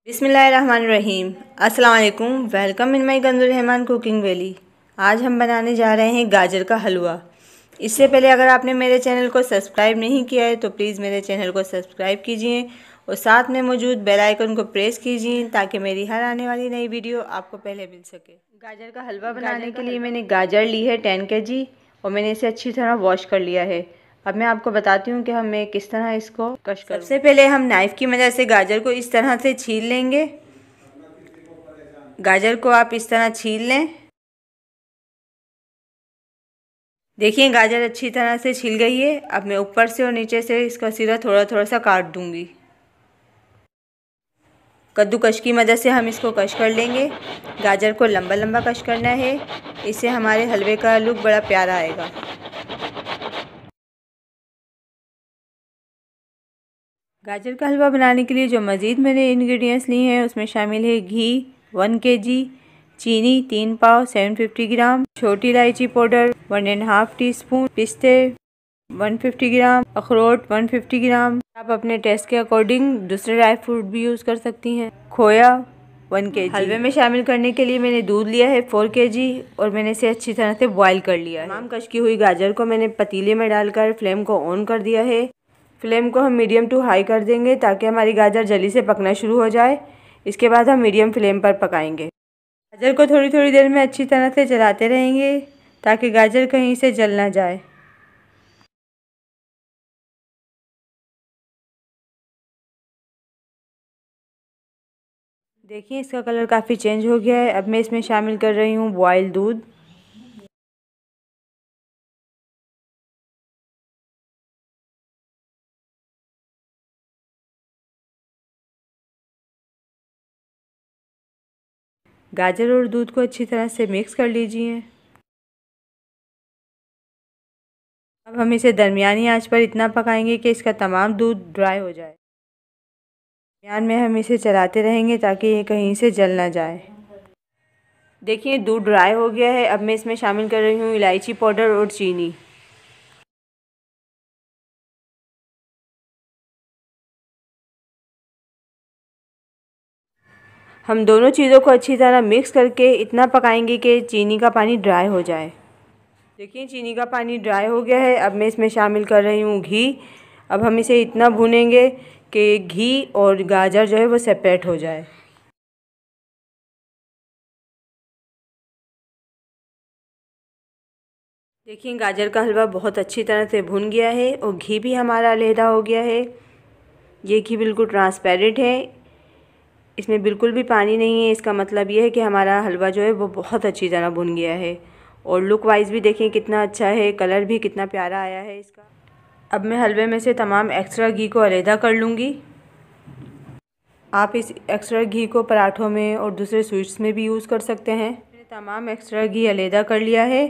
बिस्मिल्लाहिर्रहमानिर्रहीम। अस्सलाम वालेकुम। Welcome in my कंजुल Rahman cooking valley. आज हम बनाने जा रहे हैं गाजर का हलवा। इससे पहले अगर आपने मेरे चैनल को सब्सक्राइब नहीं किया है तो प्लीज़ मेरे चैनल को सब्सक्राइब कीजिए और साथ में मौजूद बेल आइकन को प्रेस कीजिए ताकि मेरी हर आने वाली नई वीडियो आपको पहले मिल सके। गाजर का हलवा बनाने के लिए मैंने गाजर ली है 10 kg और मैंने इसे अच्छी तरह वॉश कर लिया है। अब मैं आपको बताती हूँ कि मैं किस तरह इसको कश करूँ। सबसे पहले हम नाइफ़ की मदद से गाजर को इस तरह से छील लेंगे। गाजर को आप इस तरह छील लें। देखिए गाजर अच्छी तरह से छिल गई है। अब मैं ऊपर से और नीचे से इसका सिरा थोड़ा थोड़ा सा काट दूंगी। कद्दूकश की मदद से हम इसको कश कर लेंगे। गाजर को लंबा लंबा कश करना है, इससे हमारे हलवे का लुक बड़ा प्यारा आएगा। गाजर का हलवा बनाने के लिए जो मज़ीद मैंने इंग्रेडिएंट्स लिए हैं उसमें शामिल है घी 1 kg, चीनी 3 पाव 750 ग्राम, छोटी इलायची पाउडर 1.5 टीस्पून, पिस्ते 150 ग्राम, अखरोट 150 ग्राम। आप अपने टेस्ट के अकॉर्डिंग दूसरे ड्राई फ्रूट भी यूज़ कर सकती हैं। खोया 1 kg। हलवे में शामिल करने के लिए मैंने दूध लिया है 4 kg और मैंने इसे अच्छी तरह से बॉईल कर लिया है। तमाम कश की हुई गाजर को मैंने पतीले में डालकर फ्लेम को ऑन कर दिया है। फ्लेम को हम मीडियम टू हाई कर देंगे ताकि हमारी गाजर जल्दी से पकना शुरू हो जाए। इसके बाद हम मीडियम फ्लेम पर पकाएंगे। गाजर को थोड़ी थोड़ी देर में अच्छी तरह से चलाते रहेंगे ताकि गाजर कहीं से जल ना जाए। देखिए इसका कलर काफ़ी चेंज हो गया है। अब मैं इसमें शामिल कर रही हूँ बॉयल दूध। गाजर और दूध को अच्छी तरह से मिक्स कर लीजिए। अब हम इसे दरमियानी आंच पर इतना पकाएंगे कि इसका तमाम दूध ड्राई हो जाए। दरमियान में हम इसे चलाते रहेंगे ताकि ये कहीं से जल ना जाए। देखिए दूध ड्राई हो गया है। अब मैं इसमें शामिल कर रही हूँ इलायची पाउडर और चीनी। हम दोनों चीज़ों को अच्छी तरह मिक्स करके इतना पकाएंगे कि चीनी का पानी ड्राई हो जाए। देखिए चीनी का पानी ड्राई हो गया है। अब मैं इसमें शामिल कर रही हूँ घी। अब हम इसे इतना भूनेंगे कि घी और गाजर जो है वो सेपरेट हो जाए। देखिए गाजर का हलवा बहुत अच्छी तरह से भुन गया है और घी भी हमारा अलहदा हो गया है। ये घी बिल्कुल ट्रांसपेरेंट है, इसमें बिल्कुल भी पानी नहीं है। इसका मतलब ये है कि हमारा हलवा जो है वो बहुत अच्छी तरह भुन गया है। और लुक वाइज भी देखें कितना अच्छा है, कलर भी कितना प्यारा आया है इसका। अब मैं हलवे में से तमाम एक्स्ट्रा घी को अलहदा कर लूँगी। आप इस एक्स्ट्रा घी को पराठों में और दूसरे स्वीट्स में भी यूज़ कर सकते हैं। मैंने तमाम एक्स्ट्रा घी अलहदा कर लिया है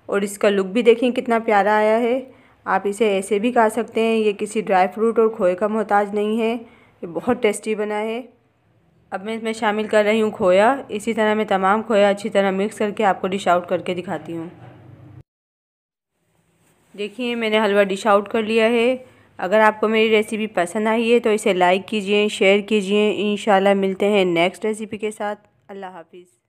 और इसका लुक भी देखें कितना प्यारा आया है। आप इसे ऐसे भी खा सकते हैं। ये किसी ड्राई फ्रूट और खोए का मोहताज नहीं है, ये बहुत टेस्टी बना है। अब मैं इसमें शामिल कर रही हूँ खोया। इसी तरह मैं तमाम खोया अच्छी तरह मिक्स करके आपको डिश आउट करके दिखाती हूँ। देखिए मैंने हलवा डिश आउट कर लिया है। अगर आपको मेरी रेसिपी पसंद आई है तो इसे लाइक कीजिए, शेयर कीजिए। इंशाल्लाह मिलते हैं नेक्स्ट रेसिपी के साथ। अल्लाह हाफिज़।